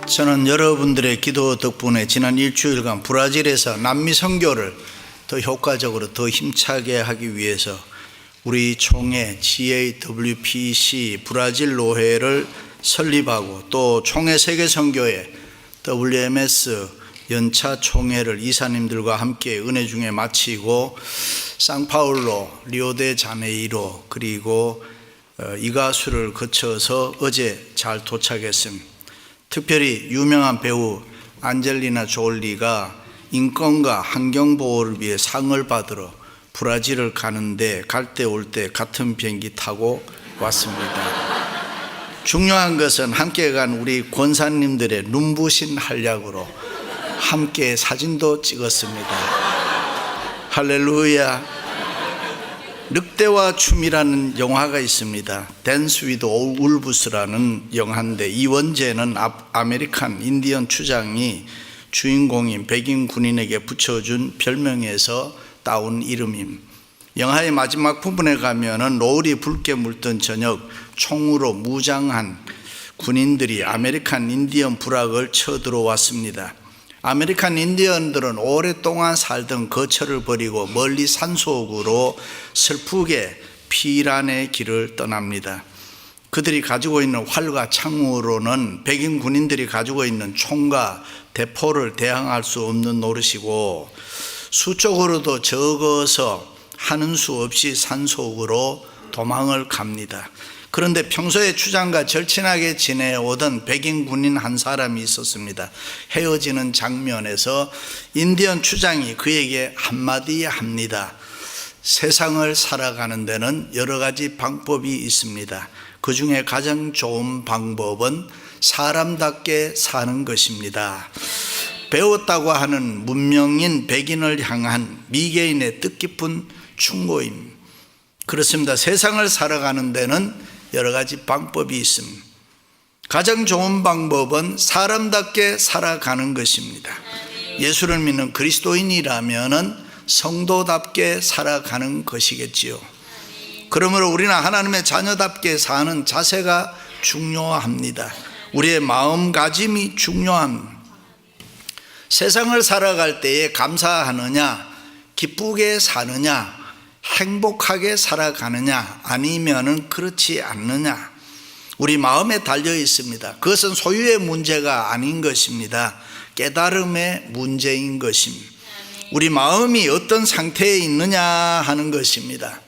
저는 여러분들의 기도 덕분에 지난 일주일간 브라질에서 남미 선교를 더 효과적으로 더 힘차게 하기 위해서 우리 총회 GAWPC 브라질 노회를 설립하고 또 총회 세계선교회 WMS 연차 총회를 이사님들과 함께 은혜 중에 마치고 상파울로, 리오데자네이로 그리고 이가수를 거쳐서 어제 잘 도착했습니다. 특별히 유명한 배우 안젤리나 졸리가 인권과 환경보호를 위해 상을 받으러 브라질을 가는데 갈 때 올 때 같은 비행기 타고 왔습니다. 중요한 것은 함께 간 우리 권사님들의 눈부신 활약으로 함께 사진도 찍었습니다. 할렐루야. 늑대와 춤이라는 영화가 있습니다. 댄스 위드 울브스라는 영화인데 이 원제는 아메리칸 인디언 추장이 주인공인 백인 군인에게 붙여준 별명에서 따온 이름입니다. 영화의 마지막 부분에 가면은 노을이 붉게 물던 저녁 총으로 무장한 군인들이 아메리칸 인디언 부락을 쳐들어왔습니다. 아메리칸 인디언들은 오랫동안 살던 거처를 버리고 멀리 산속으로 슬프게 피란의 길을 떠납니다. 그들이 가지고 있는 활과 창으로는 백인 군인들이 가지고 있는 총과 대포를 대항할 수 없는 노릇이고 수적으로도 적어서 하는 수 없이 산속으로 도망을 갑니다. 그런데 평소에 추장과 절친하게 지내오던 백인 군인 한 사람이 있었습니다. 헤어지는 장면에서 인디언 추장이 그에게 한마디 합니다. 세상을 살아가는 데는 여러 가지 방법이 있습니다. 그 중에 가장 좋은 방법은 사람답게 사는 것입니다. 배웠다고 하는 문명인 백인을 향한 미개인의 뜻깊은 충고입니다. 그렇습니다. 세상을 살아가는 데는 여러 가지 방법이 있습니다. 가장 좋은 방법은 사람답게 살아가는 것입니다. 예수를 믿는 그리스도인이라면 성도답게 살아가는 것이겠지요. 그러므로 우리는 하나님의 자녀답게 사는 자세가 중요합니다. 우리의 마음가짐이 중요합니다. 세상을 살아갈 때에 감사하느냐, 기쁘게 사느냐, 행복하게 살아가느냐 아니면은 그렇지 않느냐, 우리 마음에 달려 있습니다. 그것은 소유의 문제가 아닌 것입니다. 깨달음의 문제인 것입니다. 우리 마음이 어떤 상태에 있느냐 하는 것입니다.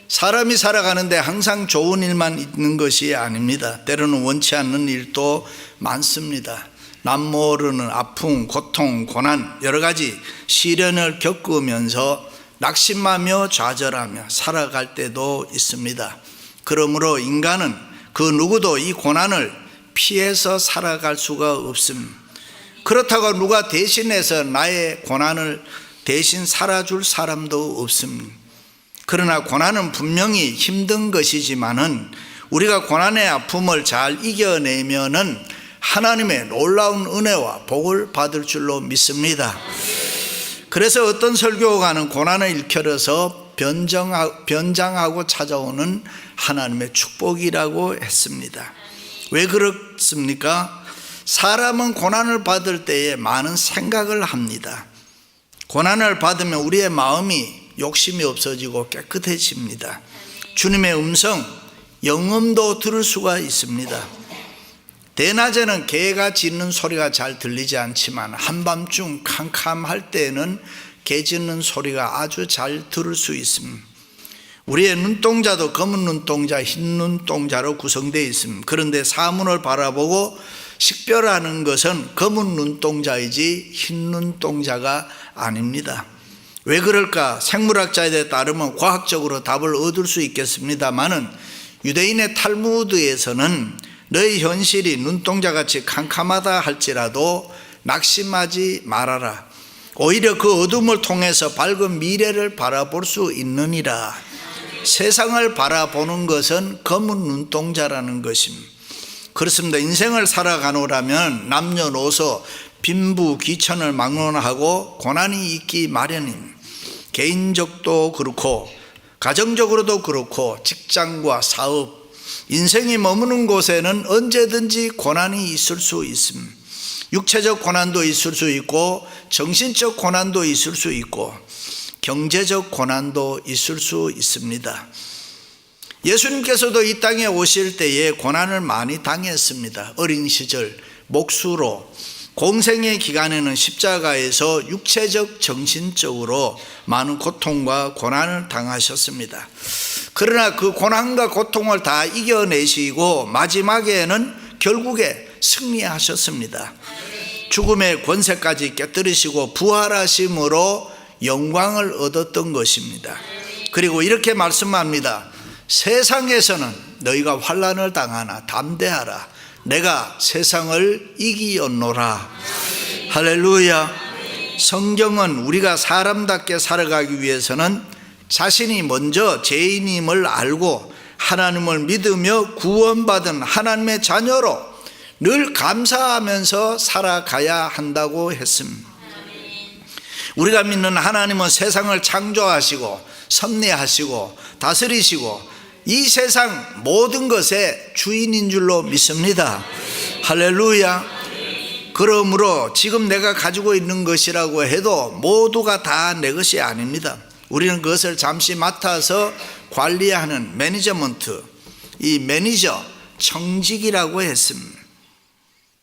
사람이 살아가는데 항상 좋은 일만 있는 것이 아닙니다. 때로는 원치 않는 일도 많습니다. 남모르는 아픔, 고통, 고난, 여러 가지 시련을 겪으면서 낙심하며 좌절하며 살아갈 때도 있습니다. 그러므로 인간은 그 누구도 이 고난을 피해서 살아갈 수가 없습니다. 그렇다고 누가 대신해서 나의 고난을 대신 살아줄 사람도 없습니다. 그러나 고난은 분명히 힘든 것이지만은 우리가 고난의 아픔을 잘 이겨내면은 하나님의 놀라운 은혜와 복을 받을 줄로 믿습니다. 그래서 어떤 설교가는 고난을 일컬어서 변장하고 찾아오는 하나님의 축복이라고 했습니다. 왜 그렇습니까? 사람은 고난을 받을 때에 많은 생각을 합니다. 고난을 받으면 우리의 마음이 욕심이 없어지고 깨끗해집니다. 주님의 음성, 영음도 들을 수가 있습니다. 대낮에는 개가 짖는 소리가 잘 들리지 않지만 한밤중 캄캄할 때에는 개 짖는 소리가 아주 잘 들을 수 있습니다. 우리의 눈동자도 검은 눈동자, 흰 눈동자로 구성되어 있습니다. 그런데 사문을 바라보고 식별하는 것은 검은 눈동자이지 흰 눈동자가 아닙니다. 왜 그럴까? 생물학자에 따르면 과학적으로 답을 얻을 수 있겠습니다만은 유대인의 탈무드에서는 너의 현실이 눈동자같이 캄캄하다 할지라도 낙심하지 말아라. 오히려 그 어둠을 통해서 밝은 미래를 바라볼 수 있느니라. 세상을 바라보는 것은 검은 눈동자라는 것입니다. 그렇습니다. 인생을 살아가노라면 남녀노소 빈부 귀천을 막론하고 고난이 있기 마련입니다. 개인적도 그렇고 가정적으로도 그렇고 직장과 사업, 인생이 머무는 곳에는 언제든지 고난이 있을 수 있습니다. 육체적 고난도 있을 수 있고 정신적 고난도 있을 수 있고 경제적 고난도 있을 수 있습니다. 예수님께서도 이 땅에 오실 때에 고난을 많이 당했습니다. 어린 시절 목수로 공생의 기간에는 십자가에서 육체적 정신적으로 많은 고통과 고난을 당하셨습니다. 그러나 그 고난과 고통을 다 이겨내시고 마지막에는 결국에 승리하셨습니다. 죽음의 권세까지 깨뜨리시고 부활하심으로 영광을 얻었던 것입니다. 그리고 이렇게 말씀합니다. 세상에서는 너희가 환난을 당하나 담대하라. 내가 세상을 이기었노라. 할렐루야. 성경은 우리가 사람답게 살아가기 위해서는 자신이 먼저 죄인임을 알고 하나님을 믿으며 구원받은 하나님의 자녀로 늘 감사하면서 살아가야 한다고 했습니다. 우리가 믿는 하나님은 세상을 창조하시고 섭리하시고 다스리시고 이 세상 모든 것의 주인인 줄로 믿습니다. 할렐루야. 그러므로 지금 내가 가지고 있는 것이라고 해도 모두가 다 내 것이 아닙니다. 우리는 그것을 잠시 맡아서 관리하는 매니저먼트, 이 매니저 청직이라고 했습니다.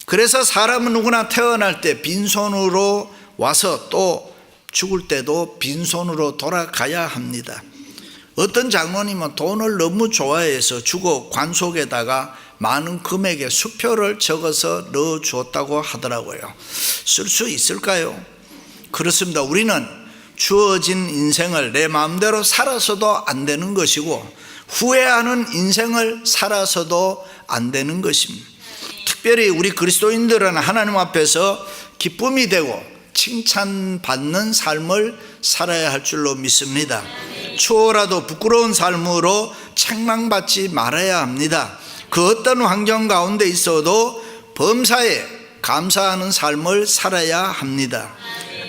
그래서 사람은 누구나 태어날 때 빈손으로 와서 또 죽을 때도 빈손으로 돌아가야 합니다. 어떤 장로님은 돈을 너무 좋아해서 주거 관속에다가 많은 금액의 수표를 적어서 넣어 주었다고 하더라고요. 쓸 수 있을까요? 그렇습니다. 우리는 주어진 인생을 내 마음대로 살아서도 안 되는 것이고 후회하는 인생을 살아서도 안 되는 것입니다. 특별히 우리 그리스도인들은 하나님 앞에서 기쁨이 되고 칭찬받는 삶을 살아야 할 줄로 믿습니다. 추워라도 부끄러운 삶으로 책망받지 말아야 합니다. 그 어떤 환경 가운데 있어도 범사에 감사하는 삶을 살아야 합니다.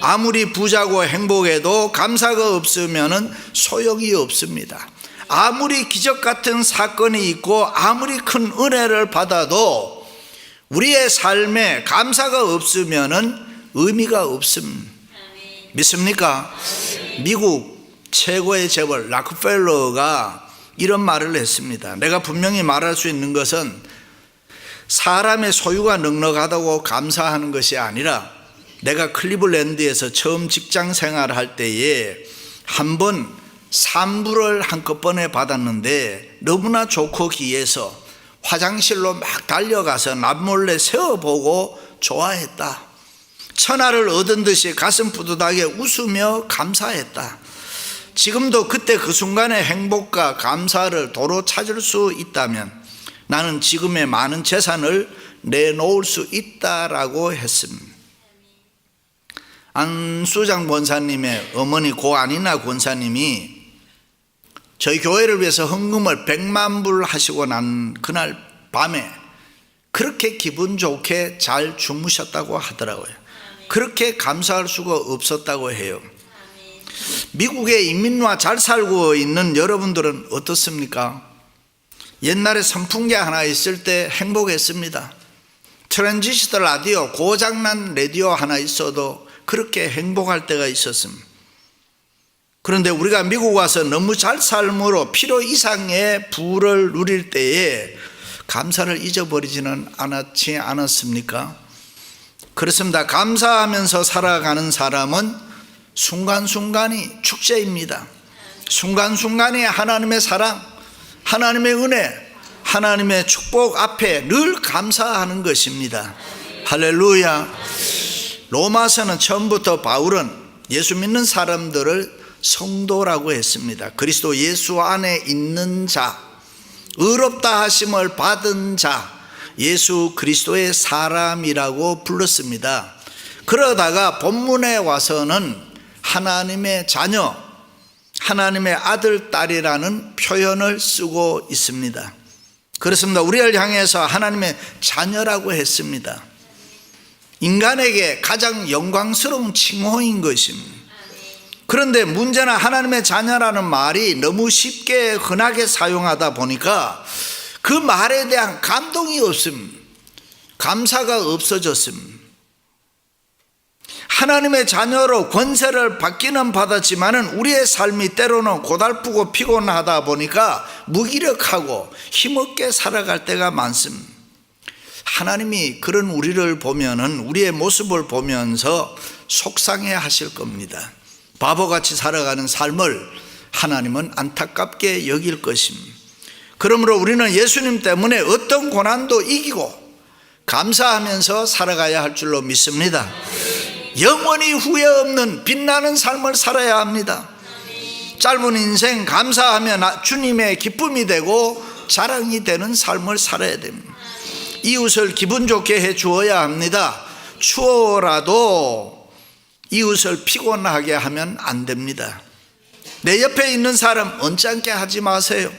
아무리 부자고 행복해도 감사가 없으면 소용이 없습니다. 아무리 기적 같은 사건이 있고 아무리 큰 은혜를 받아도 우리의 삶에 감사가 없으면 의미가 없습니다. 믿습니까? 미국 최고의 재벌 락펠러가 이런 말을 했습니다. 내가 분명히 말할 수 있는 것은 사람의 소유가 넉넉하다고 감사하는 것이 아니라 내가 클리블랜드에서 처음 직장 생활을 할 때에 한 번 산불을 한꺼번에 받았는데 너무나 좋고 기해서 화장실로 막 달려가서 남몰래 세어보고 좋아했다. 천하를 얻은 듯이 가슴 뿌듯하게 웃으며 감사했다. 지금도 그때 그 순간의 행복과 감사를 도로 찾을 수 있다면 나는 지금의 많은 재산을 내놓을 수 있다라고 했습니다. 안수장 권사님의 어머니 고안이나 권사님이 저희 교회를 위해서 헌금을 100만 불 하시고 난 그날 밤에 그렇게 기분 좋게 잘 주무셨다고 하더라고요. 그렇게 감사할 수가 없었다고 해요. 미국의 인민와 잘 살고 있는 여러분들은 어떻습니까? 옛날에 선풍기 하나 있을 때 행복했습니다. 트랜지스터 라디오, 고장난 라디오 하나 있어도 그렇게 행복할 때가 있었습니다. 그런데 우리가 미국 와서 너무 잘 삶으로 필요 이상의 부를 누릴 때에 감사를 잊어버리지는 않았지 않았습니까? 그렇습니다. 감사하면서 살아가는 사람은 순간순간이 축제입니다. 순간순간이 하나님의 사랑, 하나님의 은혜, 하나님의 축복 앞에 늘 감사하는 것입니다. 할렐루야. 로마서는 처음부터 바울은 예수 믿는 사람들을 성도라고 했습니다. 그리스도 예수 안에 있는 자, 의롭다 하심을 받은 자, 예수 그리스도의 사람이라고 불렀습니다. 그러다가 본문에 와서는 하나님의 자녀, 하나님의 아들, 딸이라는 표현을 쓰고 있습니다. 그렇습니다. 우리를 향해서 하나님의 자녀라고 했습니다. 인간에게 가장 영광스러운 칭호인 것입니다. 그런데 문제는 하나님의 자녀라는 말이 너무 쉽게 흔하게 사용하다 보니까 그 말에 대한 감동이 없습니다. 감사가 없어졌습니다. 하나님의 자녀로 권세를 받기는 받았지만은 우리의 삶이 때로는 고달프고 피곤하다 보니까 무기력하고 힘없게 살아갈 때가 많습니다. 하나님이 그런 우리를 보면은, 우리의 모습을 보면서 속상해 하실 겁니다. 바보같이 살아가는 삶을 하나님은 안타깝게 여길 것입니다. 그러므로 우리는 예수님 때문에 어떤 고난도 이기고 감사하면서 살아가야 할 줄로 믿습니다. 영원히 후회 없는 빛나는 삶을 살아야 합니다. 짧은 인생 감사하며 주님의 기쁨이 되고 자랑이 되는 삶을 살아야 됩니다. 이웃을 기분 좋게 해 주어야 합니다. 추워라도 이웃을 피곤하게 하면 안 됩니다. 내 옆에 있는 사람 언짢게 하지 마세요.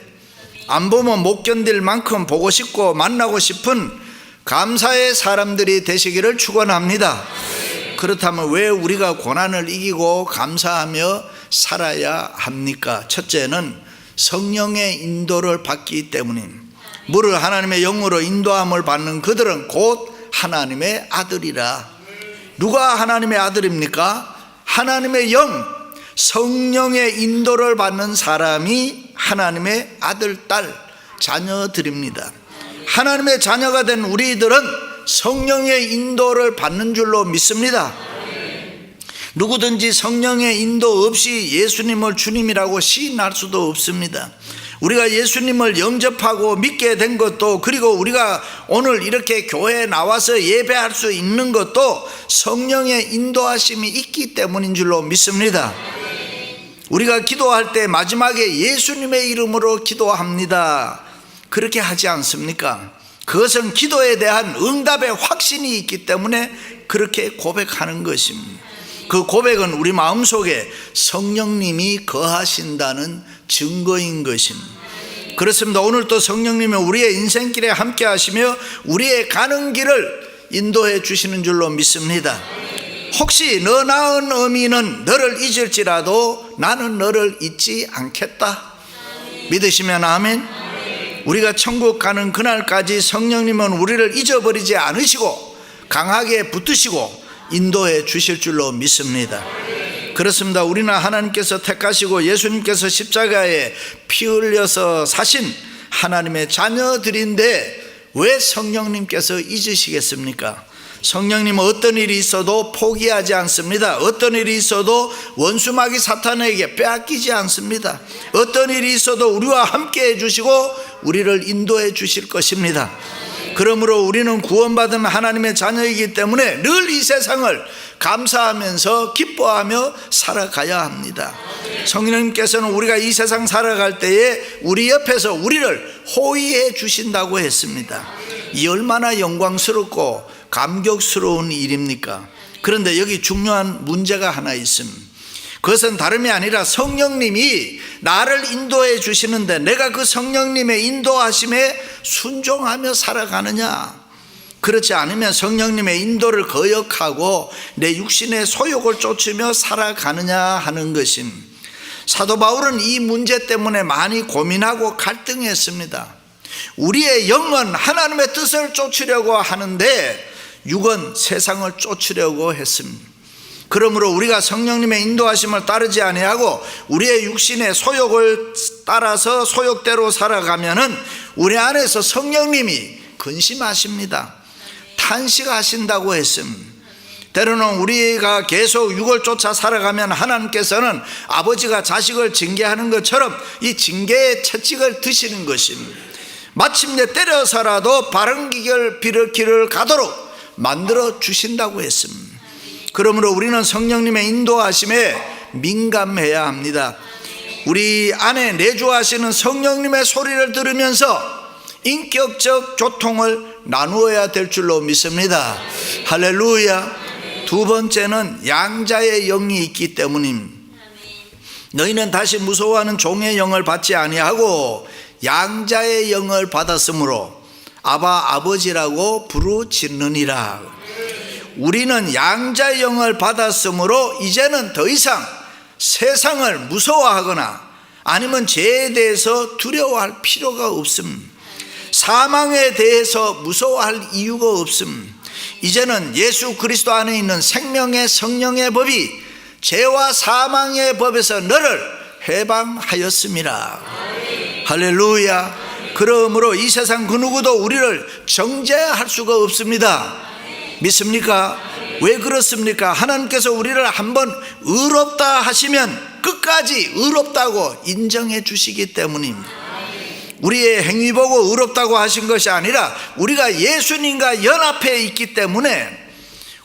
안 보면 못 견딜 만큼 보고 싶고 만나고 싶은 감사의 사람들이 되시기를 축원합니다. 그렇다면 왜 우리가 고난을 이기고 감사하며 살아야 합니까? 첫째는 성령의 인도를 받기 때문입니다. 물을 하나님의 영으로 인도함을 받는 그들은 곧 하나님의 아들이라. 누가 하나님의 아들입니까? 하나님의 영, 성령의 인도를 받는 사람이 하나님의 아들, 딸, 자녀들입니다. 하나님의 자녀가 된 우리들은 성령의 인도를 받는 줄로 믿습니다. 누구든지 성령의 인도 없이 예수님을 주님이라고 시인할 수도 없습니다. 우리가 예수님을 영접하고 믿게 된 것도, 그리고 우리가 오늘 이렇게 교회에 나와서 예배할 수 있는 것도 성령의 인도하심이 있기 때문인 줄로 믿습니다. 우리가 기도할 때 마지막에 예수님의 이름으로 기도합니다. 그렇게 하지 않습니까? 그것은 기도에 대한 응답의 확신이 있기 때문에 그렇게 고백하는 것입니다. 그 고백은 우리 마음속에 성령님이 거하신다는 증거인 것입니다. 그렇습니다. 오늘 또 성령님은 우리의 인생길에 함께 하시며 우리의 가는 길을 인도해 주시는 줄로 믿습니다. 혹시 너 낳은 어미는 너를 잊을지라도 나는 너를 잊지 않겠다. 믿으시면 아멘. 우리가 천국 가는 그날까지 성령님은 우리를 잊어버리지 않으시고 강하게 붙드시고 인도해 주실 줄로 믿습니다. 그렇습니다. 우리는 하나님께서 택하시고 예수님께서 십자가에 피 흘려서 사신 하나님의 자녀들인데 왜 성령님께서 잊으시겠습니까? 성령님은 어떤 일이 있어도 포기하지 않습니다. 어떤 일이 있어도 원수마귀 사탄에게 빼앗기지 않습니다. 어떤 일이 있어도 우리와 함께 해주시고 우리를 인도해 주실 것입니다. 그러므로 우리는 구원받은 하나님의 자녀이기 때문에 늘 이 세상을 감사하면서 기뻐하며 살아가야 합니다. 성령님께서는 우리가 이 세상 살아갈 때에 우리 옆에서 우리를 호위해 주신다고 했습니다. 이 얼마나 영광스럽고 감격스러운 일입니까? 그런데 여기 중요한 문제가 하나 있습니다. 그것은 다름이 아니라 성령님이 나를 인도해 주시는데 내가 그 성령님의 인도하심에 순종하며 살아가느냐? 그렇지 않으면 성령님의 인도를 거역하고 내 육신의 소욕을 쫓으며 살아가느냐 하는 것입니다. 사도 바울은 이 문제 때문에 많이 고민하고 갈등했습니다. 우리의 영은 하나님의 뜻을 쫓으려고 하는데 육은 세상을 쫓으려고 했습니다. 그러므로 우리가 성령님의 인도하심을 따르지 아니하고 우리의 육신의 소욕을 따라서 소욕대로 살아가면은 우리 안에서 성령님이 근심하십니다. 탄식하신다고 했습니다. 때로는 우리가 계속 육을 쫓아 살아가면 하나님께서는 아버지가 자식을 징계하는 것처럼 이 징계의 채찍을 드시는 것입니다. 마침내 때려서라도 바른 길을 가도록 만들어 주신다고 했습니다. 그러므로 우리는 성령님의 인도하심에 민감해야 합니다. 우리 안에 내주하시는 성령님의 소리를 들으면서 인격적 교통을 나누어야 될 줄로 믿습니다. 할렐루야. 두 번째는 양자의 영이 있기 때문입니다. 너희는 다시 무서워하는 종의 영을 받지 아니하고 양자의 영을 받았으므로 아바 아버지라고 부르짖느니라. 우리는 양자의 영을 받았으므로 이제는 더 이상 세상을 무서워하거나 아니면 죄에 대해서 두려워할 필요가 없습니다. 사망에 대해서 무서워할 이유가 없습니다. 이제는 예수 그리스도 안에 있는 생명의 성령의 법이 죄와 사망의 법에서 너를 해방하였습니다. 할렐루야. 그러므로 이 세상 그 누구도 우리를 정죄할 수가 없습니다. 믿습니까? 왜 그렇습니까? 하나님께서 우리를 한번 의롭다 하시면 끝까지 의롭다고 인정해 주시기 때문입니다. 우리의 행위 보고 의롭다고 하신 것이 아니라 우리가 예수님과 연합해 있기 때문에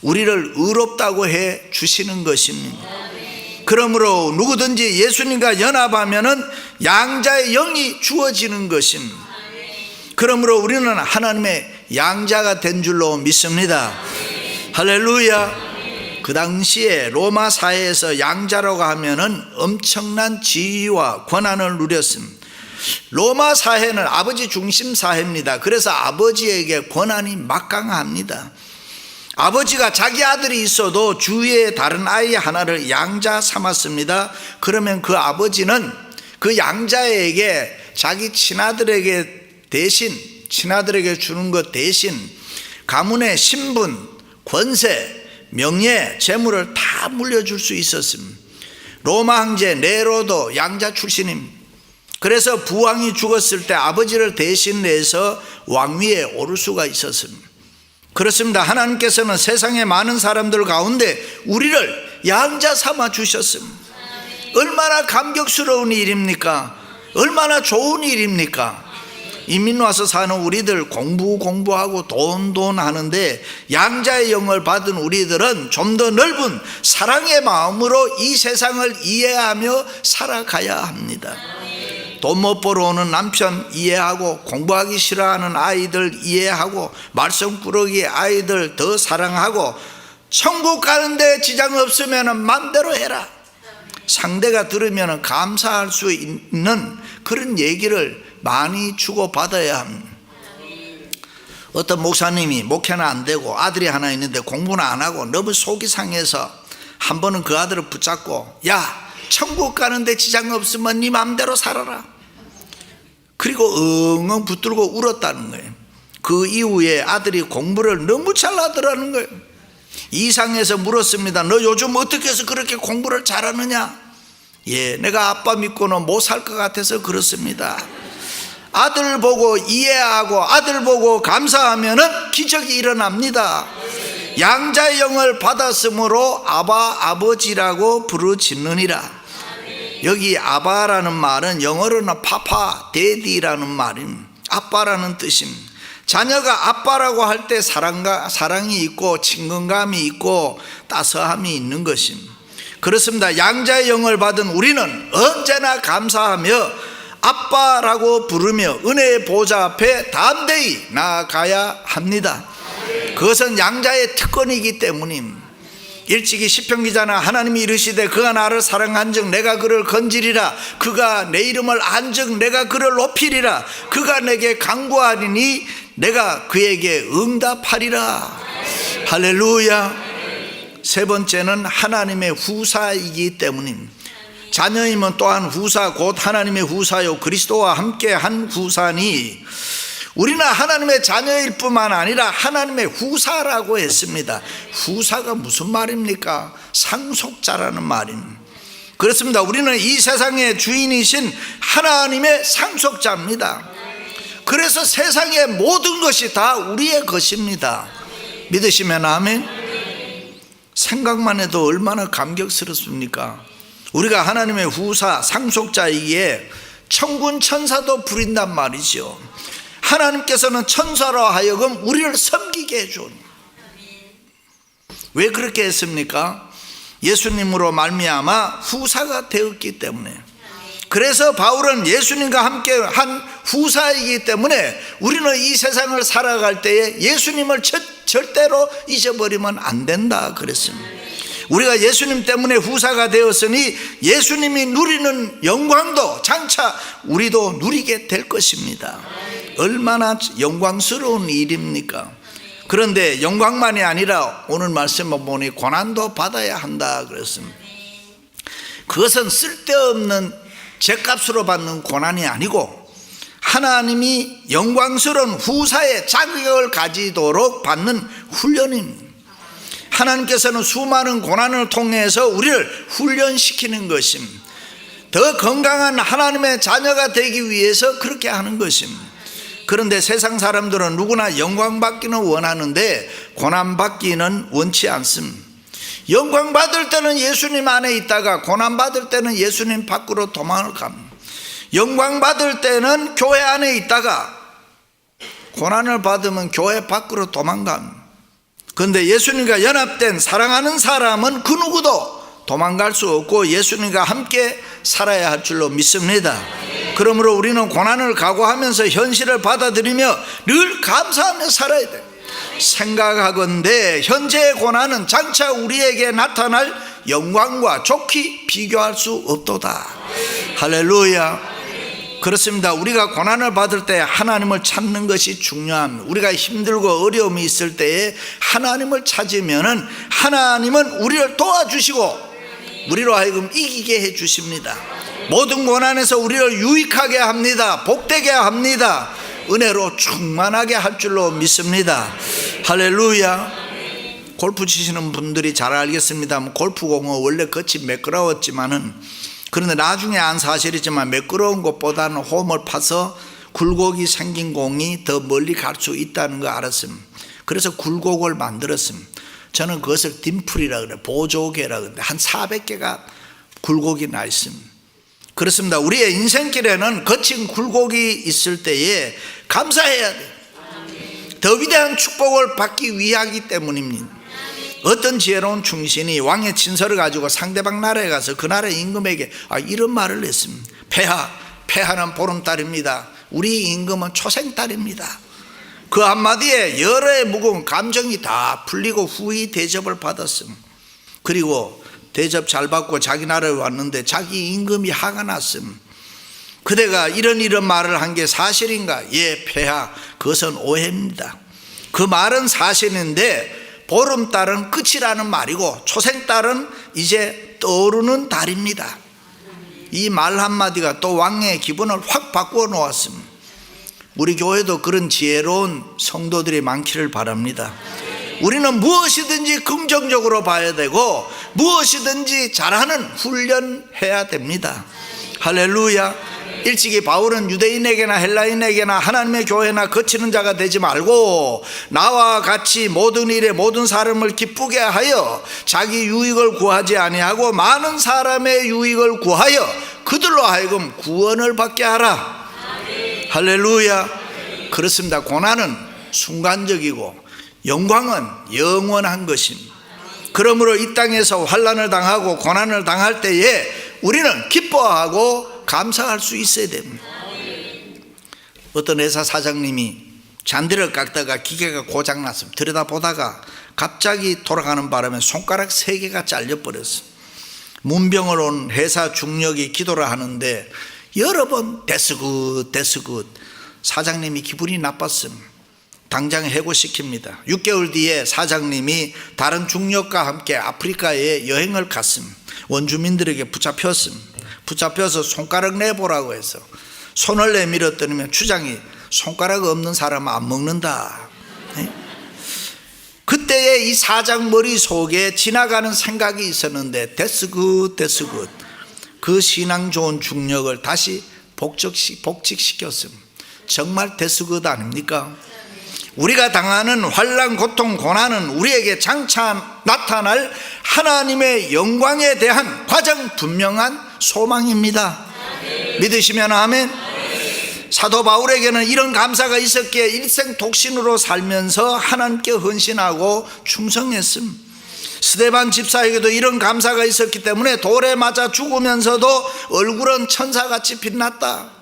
우리를 의롭다고 해 주시는 것입니다. 그러므로 누구든지 예수님과 연합하면은 양자의 영이 주어지는 것입니다. 그러므로 우리는 하나님의 양자가 된 줄로 믿습니다. 할렐루야. 그 당시에 로마 사회에서 양자라고 하면은 엄청난 지위와 권한을 누렸습니다. 로마 사회는 아버지 중심 사회입니다. 그래서 아버지에게 권한이 막강합니다. 아버지가 자기 아들이 있어도 주위에 다른 아이 하나를 양자 삼았습니다. 그러면 그 아버지는 그 양자에게 자기 친아들에게 주는 것 대신 가문의 신분, 권세, 명예, 재물을 다 물려줄 수 있었습니다. 로마 황제 네로도 양자 출신입니다. 그래서 부왕이 죽었을 때 아버지를 대신 내서 왕위에 오를 수가 있었습니다. 그렇습니다. 하나님께서는 세상의 많은 사람들 가운데 우리를 양자 삼아 주셨습니다. 얼마나 감격스러운 일입니까? 얼마나 좋은 일입니까? 이민 와서 사는 우리들 공부하고 돈 하는데 양자의 영을 받은 우리들은 좀 더 넓은 사랑의 마음으로 이 세상을 이해하며 살아가야 합니다. 돈 못 벌어 오는 남편 이해하고, 공부하기 싫어하는 아이들 이해하고, 말썽 꾸러기 아이들 더 사랑하고, 천국 가는데 지장 없으면 마음대로 해라. 상대가 들으면 감사할 수 있는 그런 얘기를 많이 주고받아야 합니다. 어떤 목사님이 목회는 안 되고 아들이 하나 있는데 공부는 안 하고 너무 속이 상해서 한 번은 그 아들을 붙잡고, 야, 천국 가는데 지장 없으면 네 맘대로 살아라. 그리고 엉엉 붙들고 울었다는 거예요. 그 이후에 아들이 공부를 너무 잘하더라는 거예요. 이상해서 물었습니다. 너 요즘 어떻게 해서 그렇게 공부를 잘하느냐? 예, 내가 아빠 믿고는 못 살 것 같아서 그렇습니다. 아들 보고 이해하고 아들 보고 감사하면은 기적이 일어납니다. 양자의 영을 받았으므로 아바, 아버지라고 부르짖느니라. 여기 아바라는 말은 영어로는 파파, 데디라는 말입니다. 아빠라는 뜻입니다. 자녀가 아빠라고 할 때 사랑이 있고 친근감이 있고 따스함이 있는 것입니다. 그렇습니다. 양자의 영을 받은 우리는 언제나 감사하며 아빠라고 부르며 은혜의 보좌 앞에 담대히 나아가야 합니다. 그것은 양자의 특권이기 때문입니다. 일찍이 시편 기자는 하나님이 이르시되 그가 나를 사랑한즉 내가 그를 건지리라. 그가 내 이름을 안즉 내가 그를 높이리라. 그가 내게 간구하리니 내가 그에게 응답하리라. 할렐루야. 세 번째는 하나님의 후사이기 때문입니다. 자녀이면 또한 후사, 곧 하나님의 후사요 그리스도와 함께 한 후사니, 우리는 하나님의 자녀일 뿐만 아니라 하나님의 후사라고 했습니다. 후사가 무슨 말입니까? 상속자라는 말입니다. 그렇습니다. 우리는 이 세상의 주인이신 하나님의 상속자입니다. 그래서 세상의 모든 것이 다 우리의 것입니다. 믿으시면 아멘. 생각만 해도 얼마나 감격스럽습니까? 우리가 하나님의 후사, 상속자이기에 천군 천사도 부린단 말이죠. 하나님께서는 천사로 하여금 우리를 섬기게 해준. 왜 그렇게 했습니까? 예수님으로 말미암아 후사가 되었기 때문에. 그래서 바울은 예수님과 함께 한 후사이기 때문에 우리는 이 세상을 살아갈 때에 예수님을 절대로 잊어버리면 안 된다 그랬습니다. 우리가 예수님 때문에 후사가 되었으니 예수님이 누리는 영광도 장차 우리도 누리게 될 것입니다. 얼마나 영광스러운 일입니까? 그런데 영광만이 아니라 오늘 말씀을 보니 고난도 받아야 한다 그랬습니다. 그것은 쓸데없는 죗값으로 받는 고난이 아니고 하나님이 영광스러운 후사의 자격을 가지도록 받는 훈련입니다. 하나님께서는 수많은 고난을 통해서 우리를 훈련시키는 것입니다. 더 건강한 하나님의 자녀가 되기 위해서 그렇게 하는 것입니다. 그런데 세상 사람들은 누구나 영광받기는 원하는데 고난받기는 원치 않습니다. 영광받을 때는 예수님 안에 있다가 고난받을 때는 예수님 밖으로 도망을 갑니다. 영광받을 때는 교회 안에 있다가 고난을 받으면 교회 밖으로 도망갑니다. 그런데 예수님과 연합된 사랑하는 사람은 그 누구도 도망갈 수 없고 예수님과 함께 살아야 할 줄로 믿습니다. 그러므로 우리는 고난을 각오하면서 현실을 받아들이며 늘 감사하며 살아야 돼요. 생각하건대 현재의 고난은 장차 우리에게 나타날 영광과 좋게 비교할 수 없도다. 할렐루야. 그렇습니다. 우리가 고난을 받을 때 하나님을 찾는 것이 중요합니다. 우리가 힘들고 어려움이 있을 때에 하나님을 찾으면은 하나님은 우리를 도와주시고 우리로 하여금 이기게 해 주십니다. 모든 고난에서 우리를 유익하게 합니다. 복되게 합니다. 은혜로 충만하게 할 줄로 믿습니다. 할렐루야. 골프 치시는 분들이 잘 알겠습니다. 골프공은 원래 겉이 매끄러웠지만은, 그런데 나중에 안 사실이지만 매끄러운 것보다는 홈을 파서 굴곡이 생긴 공이 더 멀리 갈 수 있다는 거 알았습니다. 그래서 굴곡을 만들었습니다. 저는 그것을 딤플이라 그래요. 보조개라 그러는데 한 400개가 굴곡이 나 있습니다. 그렇습니다. 우리의 인생길에는 거친 굴곡이 있을 때에 감사해야 돼요. 더 위대한 축복을 받기 위하기 때문입니다. 어떤 지혜로운 충신이 왕의 친서를 가지고 상대방 나라에 가서 그 나라 임금에게 이런 말을 했습니다. 폐하는 보름달입니다. 우리 임금은 초생달입니다. 그 한마디에 여러 해 묵은 감정이 다 풀리고 후히 대접을 받았습니다. 그리고 대접 잘 받고 자기 나라에 왔는데 자기 임금이 화가 났습니다. 그대가 이런 말을 한 게 사실인가? 예, 폐하, 그것은 오해입니다. 그 말은 사실인데 보름달은 끝이라는 말이고 초생달은 이제 떠오르는 달입니다. 이 말 한마디가 또 왕의 기분을 확 바꾸어 놓았습니다. 우리 교회도 그런 지혜로운 성도들이 많기를 바랍니다. 우리는 무엇이든지 긍정적으로 봐야 되고 무엇이든지 잘하는 훈련해야 됩니다. 할렐루야. 일찍이 바울은 유대인에게나 헬라인에게나 하나님의 교회나 거치는 자가 되지 말고 나와 같이 모든 일에 모든 사람을 기쁘게 하여 자기 유익을 구하지 아니하고 많은 사람의 유익을 구하여 그들로 하여금 구원을 받게 하라. 할렐루야. 그렇습니다. 고난은 순간적이고 영광은 영원한 것입니다. 그러므로 이 땅에서 환난을 당하고 고난을 당할 때에 우리는 기뻐하고 감사할 수 있어야 됩니다. 어떤 회사 사장님이 잔디를 깎다가 기계가 고장났습니다. 들여다보다가 갑자기 돌아가는 바람에 손가락 3개가 잘려버렸어요. 문병을 온 회사 중력이 기도를 하는데 여러 번 데스굿 사장님이 기분이 나빴습니다. 당장 해고시킵니다. 6개월 뒤에 사장님이 다른 중력과 함께 아프리카에 여행을 갔습니다. 원주민들에게 붙잡혀서 손가락 내보라고 해서 손을 내밀었더니 추장이 손가락 없는 사람은 안 먹는다. 그때의 이 사장 머릿속에 지나가는 생각이 있었는데 데스굿 그 신앙 좋은 중력을 다시 복직시켰습니다. 정말 데스굿 아닙니까? 우리가 당하는 환난, 고통, 고난은 우리에게 장차 나타날 하나님의 영광에 대한 가장 분명한 소망입니다. 믿으시면 아멘. 사도 바울에게는 이런 감사가 있었기에 일생 독신으로 살면서 하나님께 헌신하고 충성했습니다. 스데반 집사에게도 이런 감사가 있었기 때문에 돌에 맞아 죽으면서도 얼굴은 천사같이 빛났다.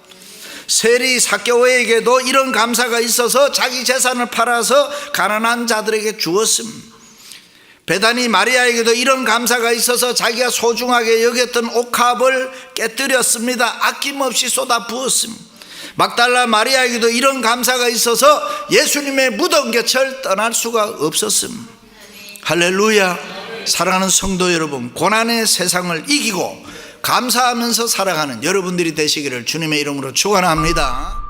세리 삭개오에게도 이런 감사가 있어서 자기 재산을 팔아서 가난한 자들에게 주었습니다. 베다니 마리아에게도 이런 감사가 있어서 자기가 소중하게 여겼던 옥합을 깨뜨렸습니다. 아낌없이 쏟아 부었습니다. 막달라 마리아에게도 이런 감사가 있어서 예수님의 무덤 곁을 떠날 수가 없었습니다. 할렐루야. 사랑하는 성도 여러분, 고난의 세상을 이기고 감사하면서 살아가는 여러분들이 되시기를 주님의 이름으로 축원합니다.